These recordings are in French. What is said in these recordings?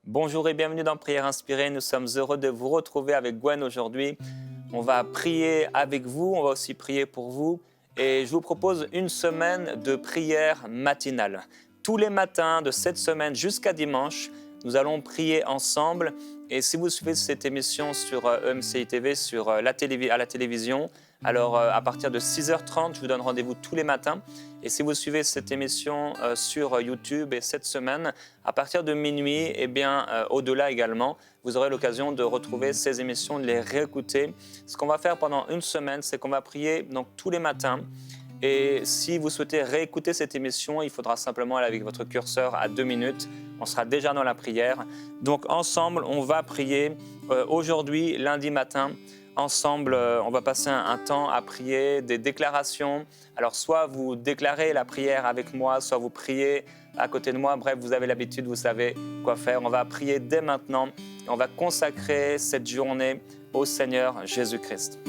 Bonjour et bienvenue dans Prière Inspirée. Nous sommes heureux de vous retrouver avec Gwen aujourd'hui. On va prier avec vous, on va aussi prier pour vous. Et je vous propose une semaine de prière matinale. Tous les matins de cette semaine jusqu'à dimanche, nous allons prier ensemble. Et si vous suivez cette émission sur EMCI TV, à la télévision, alors à partir de 6h30, je vous donne rendez-vous tous les matins. Et si vous suivez cette émission sur YouTube et cette semaine, à partir de minuit, et bien au-delà également, vous aurez l'occasion de retrouver ces émissions, de les réécouter. Ce qu'on va faire pendant une semaine, c'est qu'on va prier donc tous les matins. Et si vous souhaitez réécouter cette émission, il faudra simplement aller avec votre curseur à 2 minutes. On sera déjà dans la prière. Donc ensemble, on va prier aujourd'hui, lundi matin. Ensemble, on va passer un temps à prier des déclarations. Alors soit vous déclarez la prière avec moi, soit vous priez à côté de moi. Bref, vous avez l'habitude, vous savez quoi faire. On va prier dès maintenant. On va consacrer cette journée au Seigneur Jésus-Christ.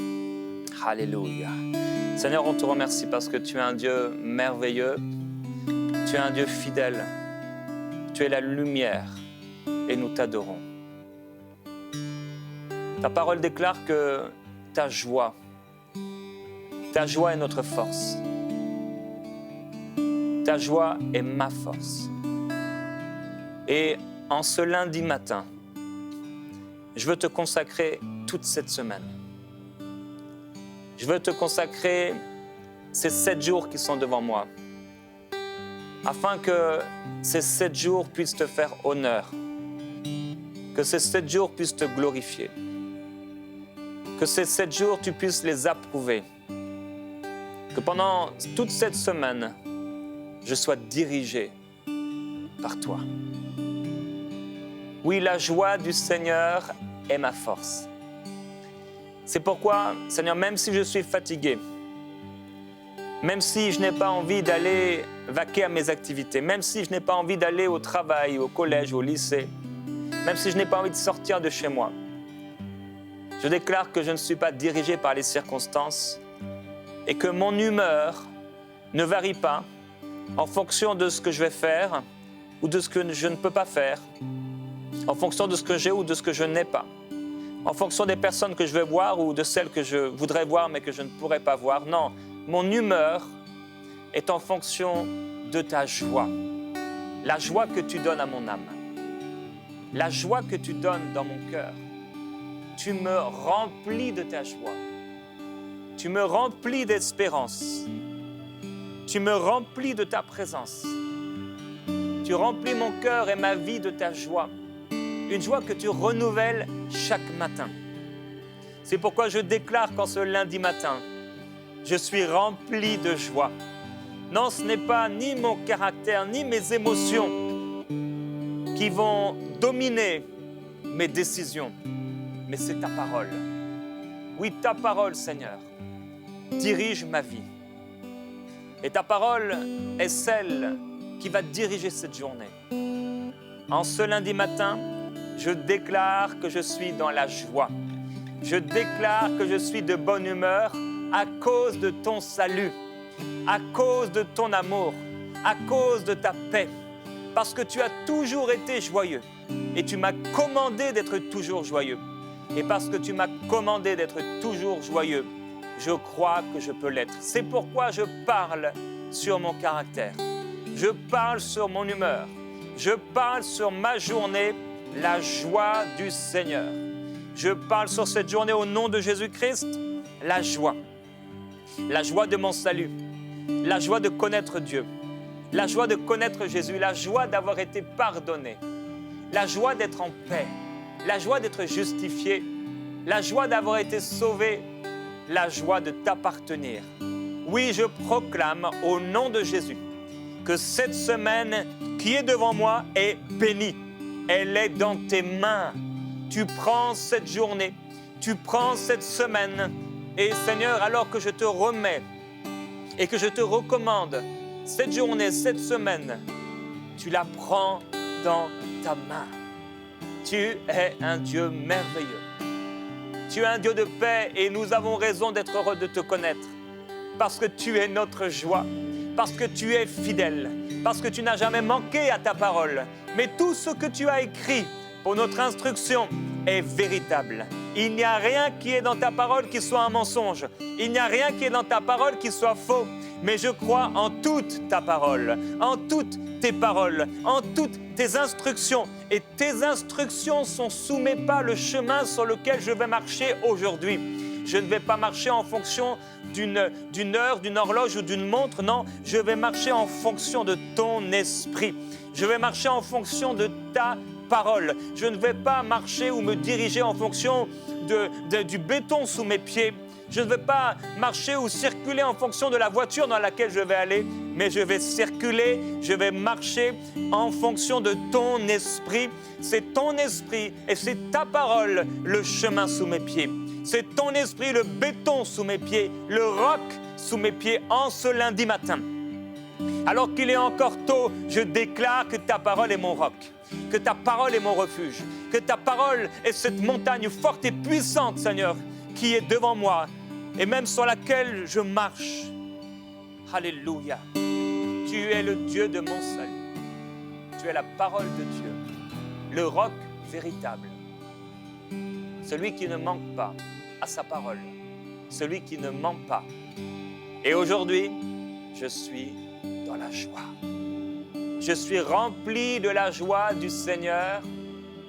Alléluia. Seigneur, on te remercie parce que tu es un Dieu merveilleux, tu es un Dieu fidèle, tu es la lumière et nous t'adorons. Ta parole déclare que ta joie est notre force. Ta joie est ma force. Et en ce lundi matin, je veux te consacrer toute cette semaine. Je veux te consacrer ces 7 jours qui sont devant moi, afin que ces 7 jours puissent te faire honneur, que ces 7 jours puissent te glorifier, que ces 7 jours tu puisses les approuver, que pendant toute cette semaine, je sois dirigé par toi. Oui, la joie du Seigneur est ma force. C'est pourquoi, Seigneur, même si je suis fatigué, même si je n'ai pas envie d'aller vaquer à mes activités, même si je n'ai pas envie d'aller au travail, au collège, au lycée, même si je n'ai pas envie de sortir de chez moi, je déclare que je ne suis pas dirigé par les circonstances et que mon humeur ne varie pas en fonction de ce que je vais faire ou de ce que je ne peux pas faire, en fonction de ce que j'ai ou de ce que je n'ai pas, en fonction des personnes que je vais voir ou de celles que je voudrais voir mais que je ne pourrais pas voir. Non, mon humeur est en fonction de ta joie. La joie que tu donnes à mon âme. La joie que tu donnes dans mon cœur. Tu me remplis de ta joie. Tu me remplis d'espérance. Tu me remplis de ta présence. Tu remplis mon cœur et ma vie de ta joie. Une joie que tu renouvelles chaque matin. C'est pourquoi je déclare qu'en ce lundi matin, je suis rempli de joie. Non, ce n'est pas ni mon caractère, ni mes émotions qui vont dominer mes décisions, mais c'est ta parole. Oui, ta parole, Seigneur, dirige ma vie. Et ta parole est celle qui va diriger cette journée. En ce lundi matin, je déclare que je suis dans la joie. Je déclare que je suis de bonne humeur à cause de ton salut, à cause de ton amour, à cause de ta paix. Parce que tu as toujours été joyeux et tu m'as commandé d'être toujours joyeux. Et parce que tu m'as commandé d'être toujours joyeux, je crois que je peux l'être. C'est pourquoi je parle sur mon caractère. Je parle sur mon humeur. Je parle sur ma journée, la joie du Seigneur. Je parle sur cette journée au nom de Jésus-Christ, la joie. La joie de mon salut, la joie de connaître Dieu, la joie de connaître Jésus, la joie d'avoir été pardonné, la joie d'être en paix, la joie d'être justifié, la joie d'avoir été sauvé, la joie de t'appartenir. Oui, je proclame au nom de Jésus que cette semaine qui est devant moi est bénie. Elle est dans tes mains. Tu prends cette journée, tu prends cette semaine. Et Seigneur, alors que je te remets et que je te recommande cette journée, cette semaine, tu la prends dans ta main. Tu es un Dieu merveilleux. Tu es un Dieu de paix et nous avons raison d'être heureux de te connaître. Parce que tu es notre joie, parce que tu es fidèle, parce que tu n'as jamais manqué à ta parole. Mais tout ce que tu as écrit pour notre instruction est véritable. Il n'y a rien qui est dans ta parole qui soit un mensonge. Il n'y a rien qui est dans ta parole qui soit faux. Mais je crois en toute ta parole, en toutes tes paroles, en toutes tes instructions. Et tes instructions sont sous mes pas, le chemin sur lequel je vais marcher aujourd'hui. Je ne vais pas marcher en fonction d'une heure, d'une horloge ou d'une montre. Non, je vais marcher en fonction de ton esprit. Je vais marcher en fonction de ta parole. Je ne vais pas marcher ou me diriger en fonction du béton sous mes pieds. Je ne vais pas marcher ou circuler en fonction de la voiture dans laquelle je vais aller, mais je vais circuler, je vais marcher en fonction de ton esprit. C'est ton esprit et c'est ta parole le chemin sous mes pieds. C'est ton esprit le béton sous mes pieds, le roc sous mes pieds en ce lundi matin. Alors qu'il est encore tôt, je déclare que ta parole est mon roc, que ta parole est mon refuge, que ta parole est cette montagne forte et puissante, Seigneur, qui est devant moi et même sur laquelle je marche. Alléluia. Tu es le Dieu de mon salut. Tu es la parole de Dieu, le roc véritable, celui qui ne manque pas à sa parole, celui qui ne ment pas. Et aujourd'hui, je suis dans la joie. Je suis rempli de la joie du Seigneur.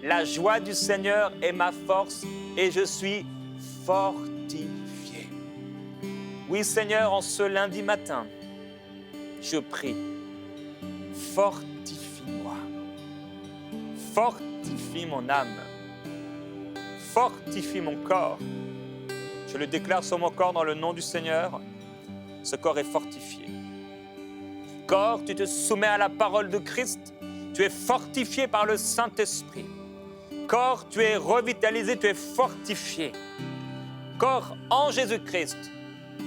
La joie du Seigneur est ma force et je suis fortifié. Oui, Seigneur, en ce lundi matin, je prie, fortifie-moi. Fortifie mon âme. Fortifie mon corps. Je le déclare sur mon corps dans le nom du Seigneur. Ce corps est fortifié. Corps, tu te soumets à la parole de Christ. Tu es fortifié par le Saint-Esprit. Corps, tu es revitalisé, tu es fortifié. Corps, en Jésus-Christ,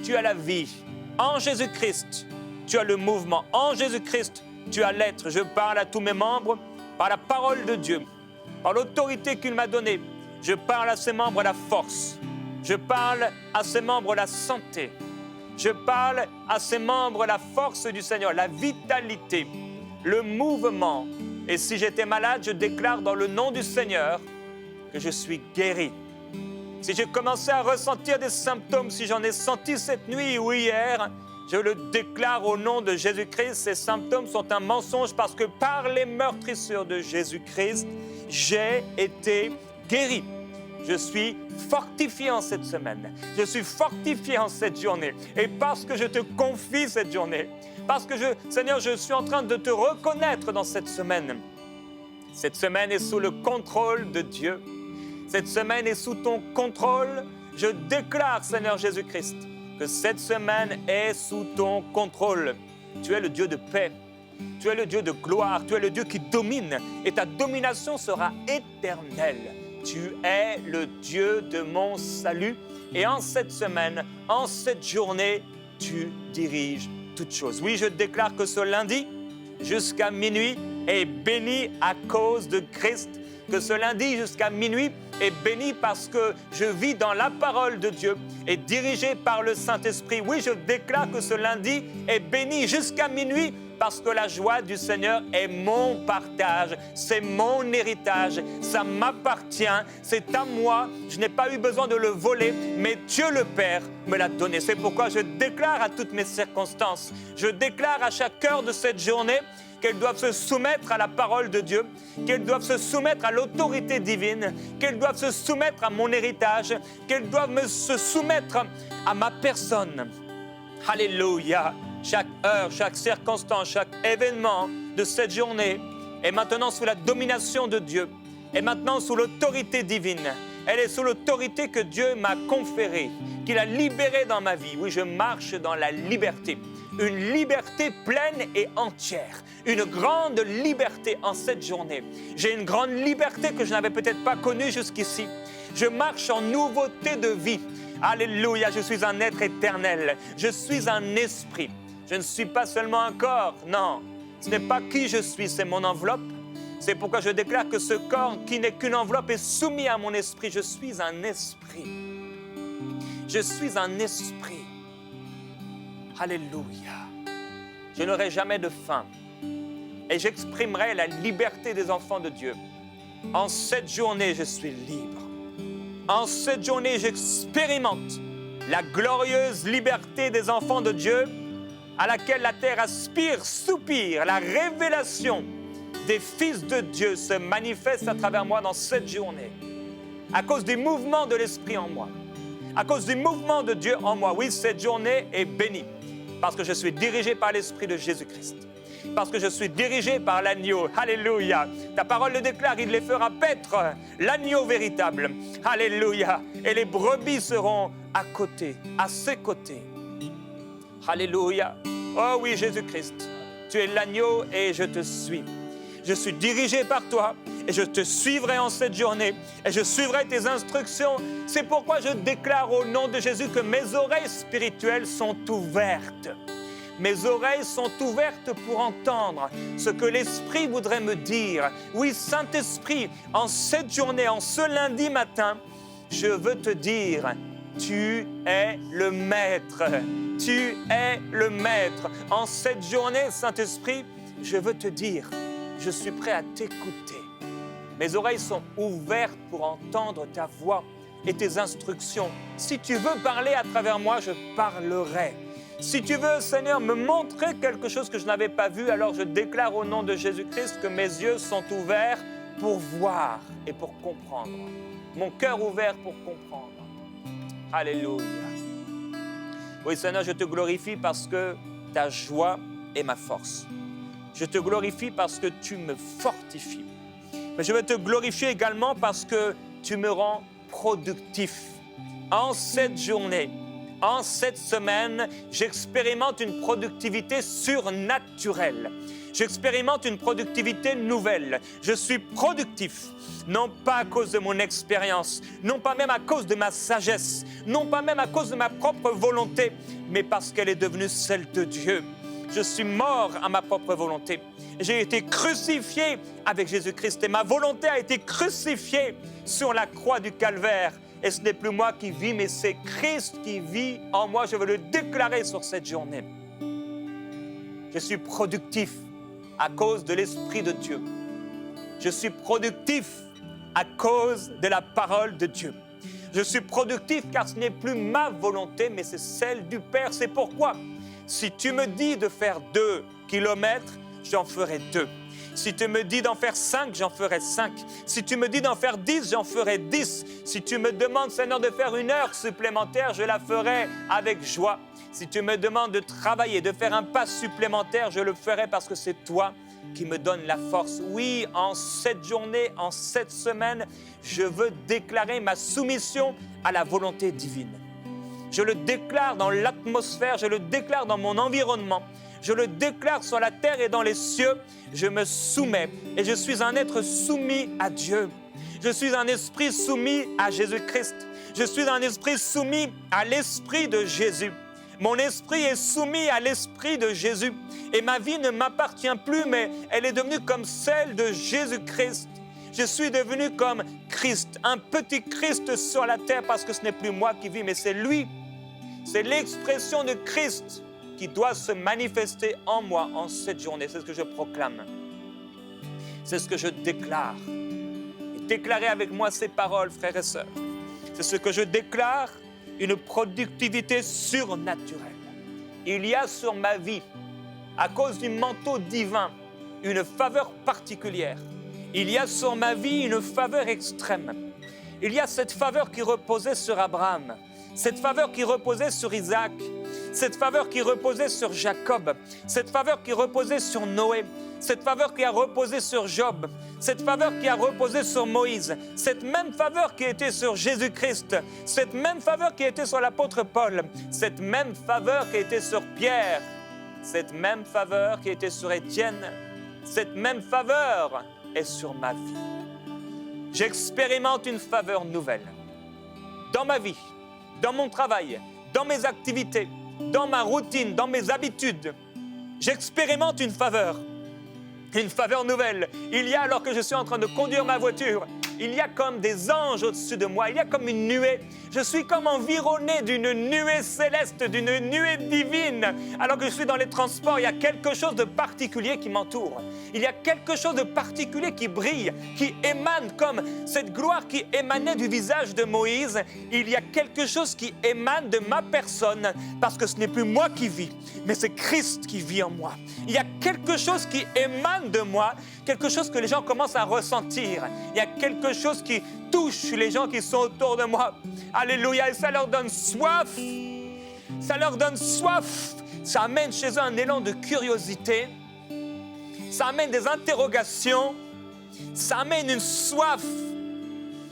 tu as la vie. En Jésus-Christ, tu as le mouvement. En Jésus-Christ, tu as l'être. Je parle à tous mes membres par la parole de Dieu, par l'autorité qu'il m'a donnée. Je parle à ces membres la force. Je parle à ces membres la santé. Je parle à ces membres la force du Seigneur, la vitalité, le mouvement. Et si j'étais malade, je déclare dans le nom du Seigneur que je suis guéri. Si j'ai commencé à ressentir des symptômes, si j'en ai senti cette nuit ou hier, je le déclare au nom de Jésus-Christ. Ces symptômes sont un mensonge parce que par les meurtrissures de Jésus-Christ, j'ai été guéri. Je suis fortifié en cette semaine. Je suis fortifié en cette journée. Et parce que je te confie cette journée, parce que, Seigneur, je suis en train de te reconnaître dans cette semaine. Cette semaine est sous le contrôle de Dieu. Cette semaine est sous ton contrôle. Je déclare, Seigneur Jésus-Christ, que cette semaine est sous ton contrôle. Tu es le Dieu de paix. Tu es le Dieu de gloire. Tu es le Dieu qui domine. Et ta domination sera éternelle. Tu es le Dieu de mon salut. Et en cette semaine, en cette journée, tu diriges toutes choses. Oui, je déclare que ce lundi, jusqu'à minuit, est béni à cause de Christ. Que ce lundi jusqu'à minuit est béni parce que je vis dans la parole de Dieu et dirigé par le Saint-Esprit. Oui, je déclare que ce lundi est béni jusqu'à minuit parce que la joie du Seigneur est mon partage, c'est mon héritage, ça m'appartient, c'est à moi. Je n'ai pas eu besoin de le voler, mais Dieu le Père me l'a donné. C'est pourquoi je déclare à toutes mes circonstances, je déclare à chaque heure de cette journée qu'elles doivent se soumettre à la parole de Dieu, qu'elles doivent se soumettre à l'autorité divine, qu'elles doivent se soumettre à mon héritage, qu'elles doivent se soumettre à ma personne. Alléluia! Chaque heure, chaque circonstance, chaque événement de cette journée est maintenant sous la domination de Dieu, est maintenant sous l'autorité divine. Elle est sous l'autorité que Dieu m'a conférée, qu'il a libérée dans ma vie. Oui, je marche dans la liberté. Une liberté pleine et entière. Une grande liberté en cette journée. J'ai une grande liberté que je n'avais peut-être pas connue jusqu'ici. Je marche en nouveauté de vie. Alléluia, je suis un être éternel. Je suis un esprit. Je ne suis pas seulement un corps. Non, ce n'est pas qui je suis, c'est mon enveloppe. C'est pourquoi je déclare que ce corps qui n'est qu'une enveloppe est soumis à mon esprit. Je suis un esprit. Je suis un esprit. Alléluia. Je n'aurai jamais de faim. Et j'exprimerai la liberté des enfants de Dieu. En cette journée, je suis libre. En cette journée, j'expérimente la glorieuse liberté des enfants de Dieu à laquelle la terre aspire, soupire. La révélation des fils de Dieu se manifeste à travers moi dans cette journée. À cause du mouvement de l'Esprit en moi. À cause du mouvement de Dieu en moi. Oui, cette journée est bénie parce que je suis dirigé par l'Esprit de Jésus-Christ. Parce que je suis dirigé par l'agneau. Alléluia. Ta parole le déclare, il les fera paître, l'agneau véritable. Alléluia. Et les brebis seront à côté, à ses côtés. Alléluia. Oh oui, Jésus-Christ, tu es l'agneau et je te suis. Je suis dirigé par toi et je te suivrai en cette journée et je suivrai tes instructions. C'est pourquoi je déclare au nom de Jésus que mes oreilles spirituelles sont ouvertes. Mes oreilles sont ouvertes pour entendre ce que l'Esprit voudrait me dire. Oui, Saint-Esprit, en cette journée, en ce lundi matin, je veux te dire, tu es le Maître. Tu es le Maître. En cette journée, Saint-Esprit, je veux te dire, je suis prêt à t'écouter. Mes oreilles sont ouvertes pour entendre ta voix et tes instructions. Si tu veux parler à travers moi, je parlerai. Si tu veux, Seigneur, me montrer quelque chose que je n'avais pas vu, alors je déclare au nom de Jésus-Christ que mes yeux sont ouverts pour voir et pour comprendre. Mon cœur ouvert pour comprendre. Alléluia. Oui, Seigneur, je te glorifie parce que ta joie est ma force. Je te glorifie parce que tu me fortifies. Mais je veux te glorifier également parce que tu me rends productif. En cette journée, en cette semaine, j'expérimente une productivité surnaturelle. J'expérimente une productivité nouvelle. Je suis productif, non pas à cause de mon expérience, non pas même à cause de ma sagesse, non pas même à cause de ma propre volonté, mais parce qu'elle est devenue celle de Dieu. Je suis mort à ma propre volonté. J'ai été crucifié avec Jésus-Christ et ma volonté a été crucifiée sur la croix du Calvaire. Et ce n'est plus moi qui vis, mais c'est Christ qui vit en moi. Je veux le déclarer sur cette journée. Je suis productif à cause de l'Esprit de Dieu. Je suis productif à cause de la parole de Dieu. Je suis productif car ce n'est plus ma volonté, mais c'est celle du Père. C'est pourquoi, si tu me dis de faire 2 kilomètres, j'en ferai 2. Si tu me dis d'en faire 5, j'en ferai 5. Si tu me dis d'en faire 10, j'en ferai 10. Si tu me demandes, Seigneur, de faire 1 heure supplémentaire, je la ferai avec joie. Si tu me demandes de travailler, de faire un pas supplémentaire, je le ferai parce que c'est toi qui me donne la force. Oui, en cette journée, en cette semaine, je veux déclarer ma soumission à la volonté divine. Je le déclare dans l'atmosphère, je le déclare dans mon environnement. Je le déclare sur la terre et dans les cieux, je me soumets et je suis un être soumis à Dieu. Je suis un esprit soumis à Jésus-Christ. Je suis un esprit soumis à l'Esprit de Jésus. Mon esprit est soumis à l'Esprit de Jésus. Et ma vie ne m'appartient plus, mais elle est devenue comme celle de Jésus-Christ. Je suis devenu comme Christ, un petit Christ sur la terre parce que ce n'est plus moi qui vis, mais c'est lui. C'est l'expression de Christ qui doit se manifester en moi en cette journée. C'est ce que je proclame. C'est ce que je déclare. Et déclarez avec moi ces paroles, frères et sœurs. C'est ce que je déclare, une productivité surnaturelle. Il y a sur ma vie, à cause du manteau divin, une faveur particulière. Il y a sur ma vie une faveur extrême. Il y a cette faveur qui reposait sur Abraham, cette faveur qui reposait sur Isaac, cette faveur qui reposait sur Jacob, cette faveur qui reposait sur Noé, cette faveur qui a reposé sur Job, cette faveur qui a reposé sur Moïse, cette même faveur qui était sur Jésus-Christ, cette même faveur qui était sur l'apôtre Paul, cette même faveur qui était sur Pierre, cette même faveur qui était sur Étienne, cette même faveur est sur ma vie. J'expérimente une faveur nouvelle dans ma vie, dans mon travail, dans mes activités, dans ma routine, dans mes habitudes. J'expérimente une faveur nouvelle. Il y a, alors que je suis en train de conduire ma voiture, Il y a comme des anges au-dessus de moi. Il y a comme une nuée. Je suis comme environné d'une nuée céleste, d'une nuée divine. Alors que je suis dans les transports, il y a quelque chose de particulier qui m'entoure. Il y a quelque chose de particulier qui brille, qui émane comme cette gloire qui émanait du visage de Moïse. Il y a quelque chose qui émane de ma personne parce que ce n'est plus moi qui vis, mais c'est Christ qui vit en moi. Il y a quelque chose qui émane de moi, quelque chose que les gens commencent à ressentir. Il y a quelque chose qui touche les gens qui sont autour de moi. Alléluia, et ça leur donne soif. Ça leur donne soif. Ça amène chez eux un élan de curiosité. Ça amène des interrogations. Ça amène une soif.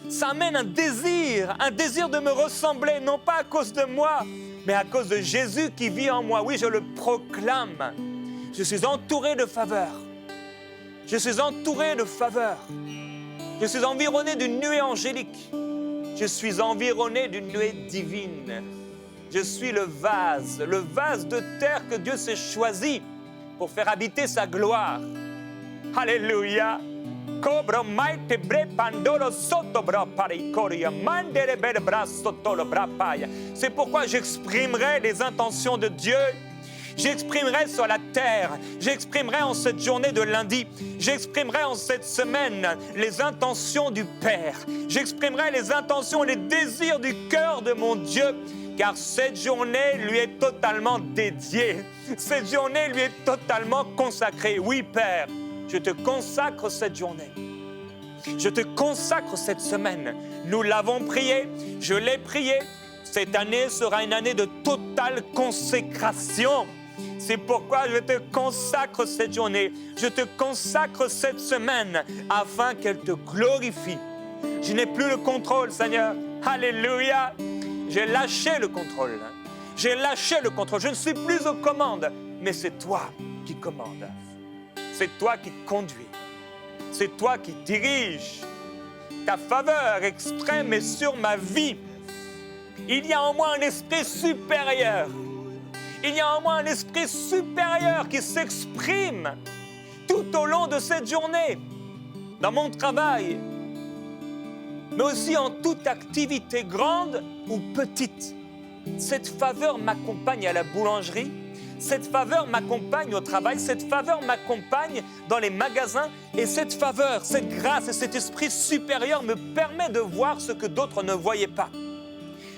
Ça amène un désir de me ressembler, non pas à cause de moi, mais à cause de Jésus qui vit en moi. Oui, je le proclame. Je suis entouré de faveur. Je suis entouré de faveur. Je suis environné d'une nuée angélique. Je suis environné d'une nuée divine. Je suis le vase de terre que Dieu s'est choisi pour faire habiter sa gloire. Alléluia. C'est pourquoi j'exprimerai les intentions de Dieu. J'exprimerai sur la terre, j'exprimerai en cette journée de lundi, j'exprimerai en cette semaine les intentions du Père. J'exprimerai les intentions, les désirs du cœur de mon Dieu, car cette journée lui est totalement dédiée. Cette journée lui est totalement consacrée. Oui, Père, je te consacre cette journée. Je te consacre cette semaine. Nous l'avons prié, je l'ai prié. Cette année sera une année de totale consécration. C'est pourquoi je te consacre cette journée, je te consacre cette semaine, afin qu'elle te glorifie. Je n'ai plus le contrôle, Seigneur. Alléluia. J'ai lâché le contrôle. J'ai lâché le contrôle. Je ne suis plus aux commandes, mais c'est toi qui commandes. C'est toi qui conduis. C'est toi qui diriges. Ta faveur extrême est sur ma vie. Il y a en moi un esprit supérieur. Il y a en moi un esprit supérieur qui s'exprime tout au long de cette journée, dans mon travail, mais aussi en toute activité grande ou petite. Cette faveur m'accompagne à la boulangerie, cette faveur m'accompagne au travail, cette faveur m'accompagne dans les magasins, et cette faveur, cette grâce et cet esprit supérieur me permet de voir ce que d'autres ne voyaient pas.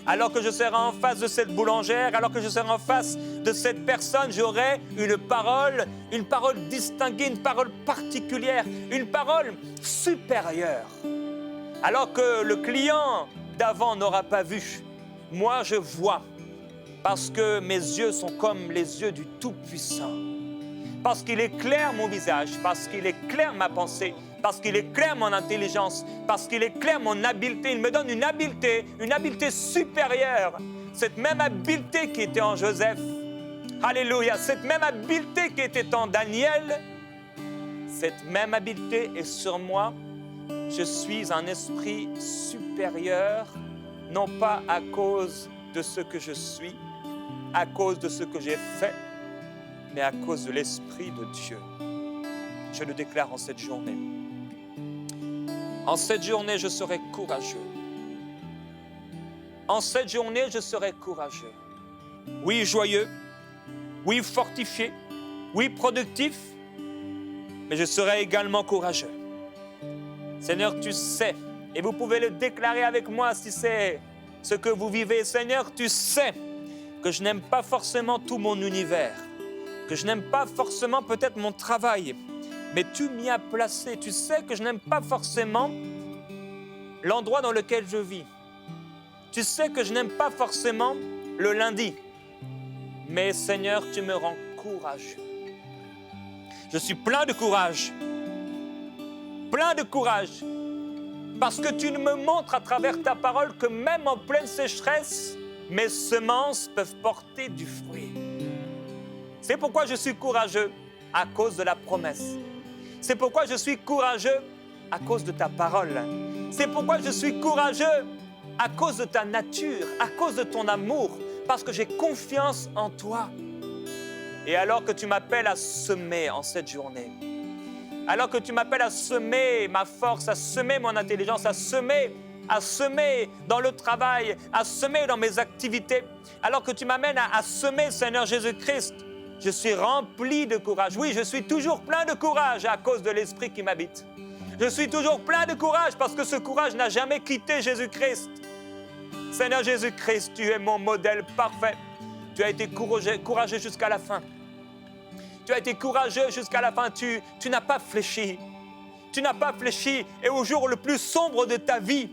Alors que je serai en face de cette boulangère, alors que je serai en face de cette personne, j'aurai une parole distinguée, une parole particulière, une parole supérieure. Alors que le client d'avant n'aura pas vu, moi je vois, parce que mes yeux sont comme les yeux du Tout-Puissant. Parce qu'il éclaire mon visage, parce qu'il éclaire ma pensée, parce qu'il éclaire mon intelligence, parce qu'il éclaire mon habileté. Il me donne une habileté supérieure. Cette même habileté qui était en Joseph. Alléluia. Cette même habileté qui était en Daniel. Cette même habileté est sur moi. Je suis un esprit supérieur, non pas à cause de ce que je suis, à cause de ce que j'ai fait, mais à cause de l'Esprit de Dieu. Je le déclare en cette journée. En cette journée, je serai courageux. En cette journée, je serai courageux. Oui, joyeux. Oui, fortifié. Oui, productif. Mais je serai également courageux. Seigneur, tu sais, et vous pouvez le déclarer avec moi si c'est ce que vous vivez. Seigneur, tu sais que je n'aime pas forcément tout mon univers, que je n'aime pas forcément peut-être mon travail, mais tu m'y as placé. Tu sais que je n'aime pas forcément l'endroit dans lequel je vis. Tu sais que je n'aime pas forcément le lundi, mais Seigneur, tu me rends courageux. Je suis plein de courage, parce que tu me montres à travers ta parole que même en pleine sécheresse, mes semences peuvent porter du fruit. C'est pourquoi je suis courageux, à cause de la promesse. C'est pourquoi je suis courageux, à cause de ta parole. C'est pourquoi je suis courageux, à cause de ta nature, à cause de ton amour, parce que j'ai confiance en toi. Et alors que tu m'appelles à semer en cette journée, alors que tu m'appelles à semer ma force, à semer mon intelligence, à semer dans le travail, à semer dans mes activités, alors que tu m'amènes à semer, Seigneur Jésus-Christ, je suis rempli de courage. Oui, je suis toujours plein de courage à cause de l'Esprit qui m'habite. Je suis toujours plein de courage parce que ce courage n'a jamais quitté Jésus-Christ. Seigneur Jésus-Christ, tu es mon modèle parfait. Tu as été courageux jusqu'à la fin. Tu as été courageux jusqu'à la fin. Tu n'as pas fléchi. Tu n'as pas fléchi. Et au jour le plus sombre de ta vie,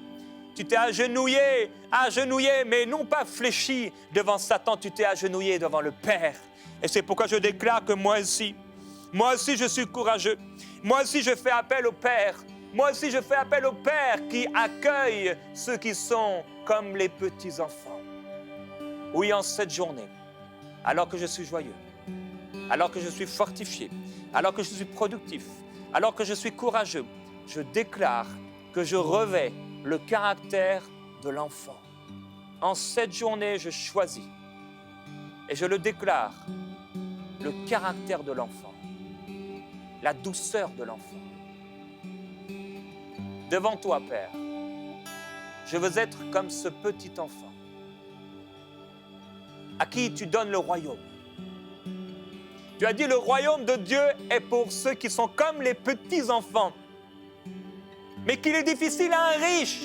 tu t'es agenouillé, mais non pas fléchi devant Satan. Tu t'es agenouillé devant le Père. Et c'est pourquoi je déclare que moi aussi je suis courageux. Moi aussi, je fais appel au Père. Moi aussi, je fais appel au Père qui accueille ceux qui sont comme les petits-enfants. Oui, en cette journée, alors que je suis joyeux, alors que je suis fortifié, alors que je suis productif, alors que je suis courageux, je déclare que je revêt le caractère de l'enfant. En cette journée, je choisis et je le déclare, le caractère de l'enfant, la douceur de l'enfant. Devant toi, Père, je veux être comme ce petit enfant à qui tu donnes le royaume. Tu as dit le royaume de Dieu est pour ceux qui sont comme les petits enfants, mais qu'il est difficile à un riche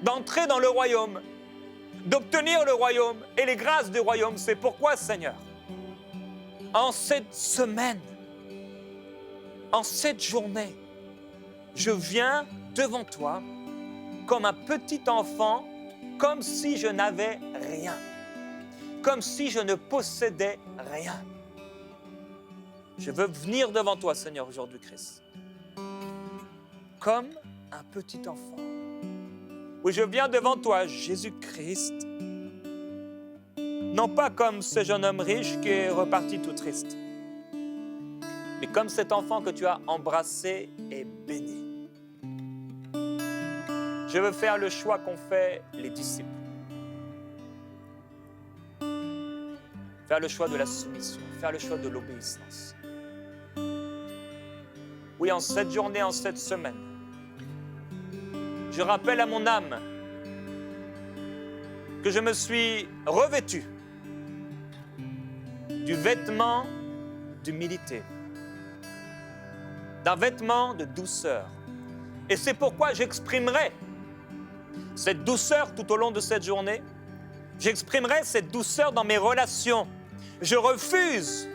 d'entrer dans le royaume, d'obtenir le royaume et les grâces du royaume. C'est pourquoi, Seigneur, en cette semaine, en cette journée, je viens devant toi comme un petit enfant, comme si je n'avais rien, comme si je ne possédais rien. Je veux venir devant toi, Seigneur, aujourd'hui, Christ, comme un petit enfant. Oui, je viens devant toi, Jésus-Christ, non pas comme ce jeune homme riche qui est reparti tout triste, mais comme cet enfant que tu as embrassé et béni. Je veux faire le choix qu'ont fait les disciples. Faire le choix de la soumission, faire le choix de l'obéissance. Oui, en cette journée, en cette semaine, je rappelle à mon âme que je me suis revêtu du vêtement d'humilité, d'un vêtement de douceur. Et c'est pourquoi j'exprimerai cette douceur tout au long de cette journée. J'exprimerai cette douceur dans mes relations. Je refuse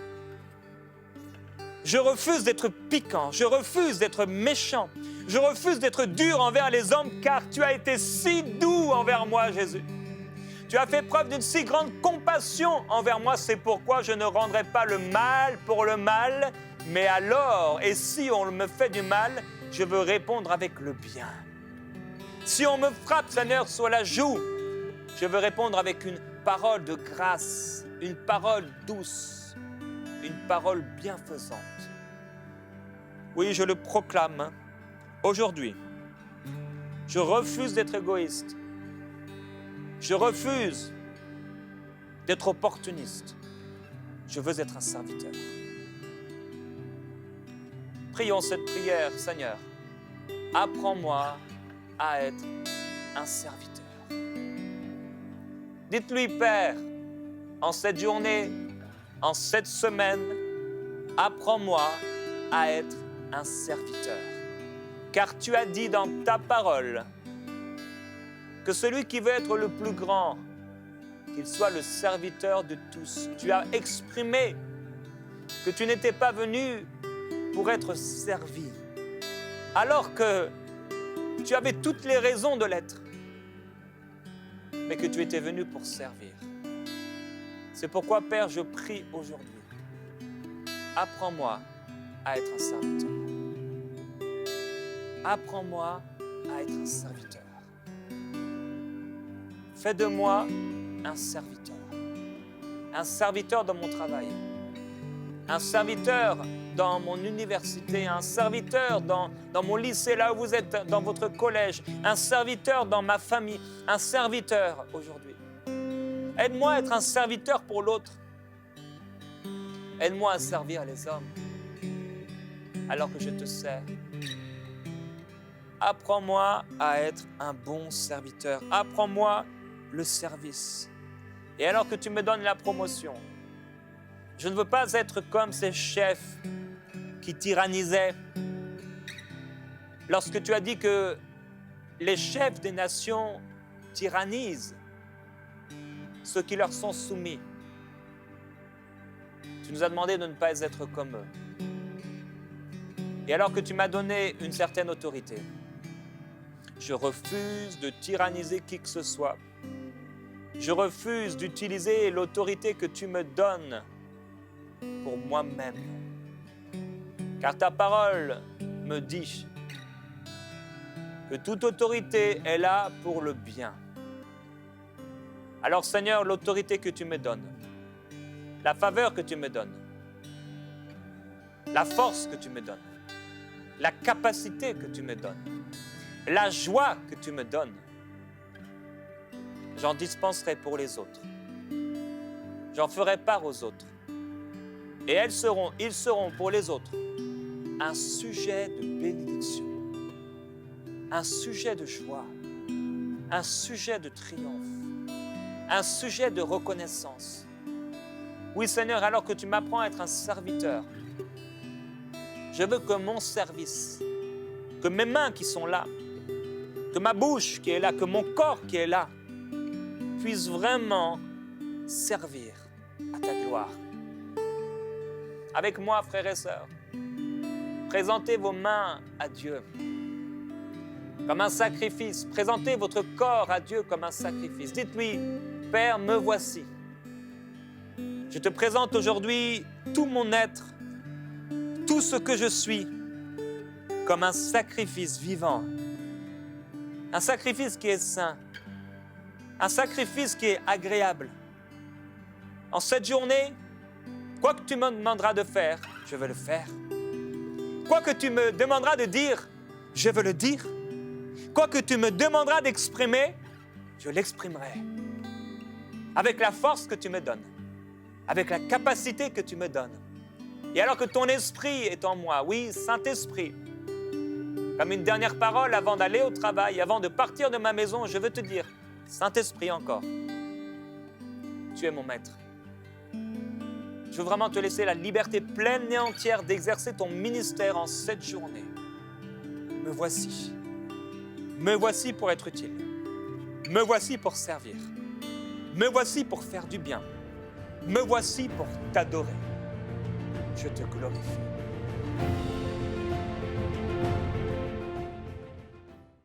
d'être piquant, je refuse d'être méchant, je refuse d'être dur envers les hommes, car tu as été si doux envers moi, Jésus. Tu as fait preuve d'une si grande compassion envers moi, c'est pourquoi je ne rendrai pas le mal pour le mal, mais alors, et si on me fait du mal, je veux répondre avec le bien. Si on me frappe, Seigneur, sur la joue, je veux répondre avec une parole de grâce, une parole douce, une parole bienfaisante. Oui, je le proclame aujourd'hui. Je refuse d'être égoïste. Je refuse d'être opportuniste. Je veux être un serviteur. Prions cette prière, Seigneur. Apprends-moi à être un serviteur. Dites-lui, Père, en cette journée, en cette semaine, apprends-moi à être un serviteur. Car tu as dit dans ta parole que celui qui veut être le plus grand, qu'il soit le serviteur de tous. Tu as exprimé que tu n'étais pas venu pour être servi, alors que tu avais toutes les raisons de l'être, mais que tu étais venu pour servir. C'est pourquoi, Père, je prie aujourd'hui. Apprends-moi à être un serviteur. Apprends-moi à être un serviteur. Fais de moi un serviteur. Un serviteur dans mon travail. Un serviteur dans mon université. Un serviteur dans mon lycée, là où vous êtes, dans votre collège. Un serviteur dans ma famille. Un serviteur aujourd'hui. Aide-moi à être un serviteur pour l'autre. Aide-moi à servir les hommes. alors que je te sers. Apprends-moi à être un bon serviteur. Apprends-moi le service. Et alors que tu me donnes la promotion, je ne veux pas être comme ces chefs qui tyrannisaient. Lorsque tu as dit que les chefs des nations tyrannisent ceux qui leur sont soumis, tu nous as demandé de ne pas être comme eux. Et alors que tu m'as donné une certaine autorité, je refuse de tyranniser qui que ce soit. Je refuse d'utiliser l'autorité que tu me donnes pour moi-même. Car ta parole me dit que toute autorité est là pour le bien. Alors Seigneur, l'autorité que tu me donnes, la faveur que tu me donnes, la force que tu me donnes, la capacité que tu me donnes, la joie que tu me donnes, j'en dispenserai pour les autres. J'en ferai part aux autres. Et ils seront pour les autres un sujet de bénédiction, un sujet de joie, un sujet de triomphe, un sujet de reconnaissance. Oui Seigneur, alors que tu m'apprends à être un serviteur, je veux que mon service, que mes mains qui sont là, que ma bouche qui est là, que mon corps qui est là, puisse vraiment servir à ta gloire. Avec moi, frères et sœurs, présentez vos mains à Dieu comme un sacrifice. Présentez votre corps à Dieu comme un sacrifice. Dites-lui, Père, me voici. Je te présente aujourd'hui tout mon être, tout ce que je suis, comme un sacrifice vivant. Un sacrifice qui est saint. Un sacrifice qui est agréable. En cette journée, quoi que tu me demanderas de faire, je veux le faire. Quoi que tu me demanderas de dire, je veux le dire. Quoi que tu me demanderas d'exprimer, je l'exprimerai. Avec la force que tu me donnes, avec la capacité que tu me donnes. Et alors que ton esprit est en moi, oui, Saint-Esprit, comme une dernière parole avant d'aller au travail, avant de partir de ma maison, je veux te dire, Saint-Esprit encore, tu es mon maître. Je veux vraiment te laisser la liberté pleine et entière d'exercer ton ministère en cette journée. Me voici. Me voici pour être utile. Me voici pour servir. Me voici pour faire du bien. Me voici pour t'adorer. Je te glorifie.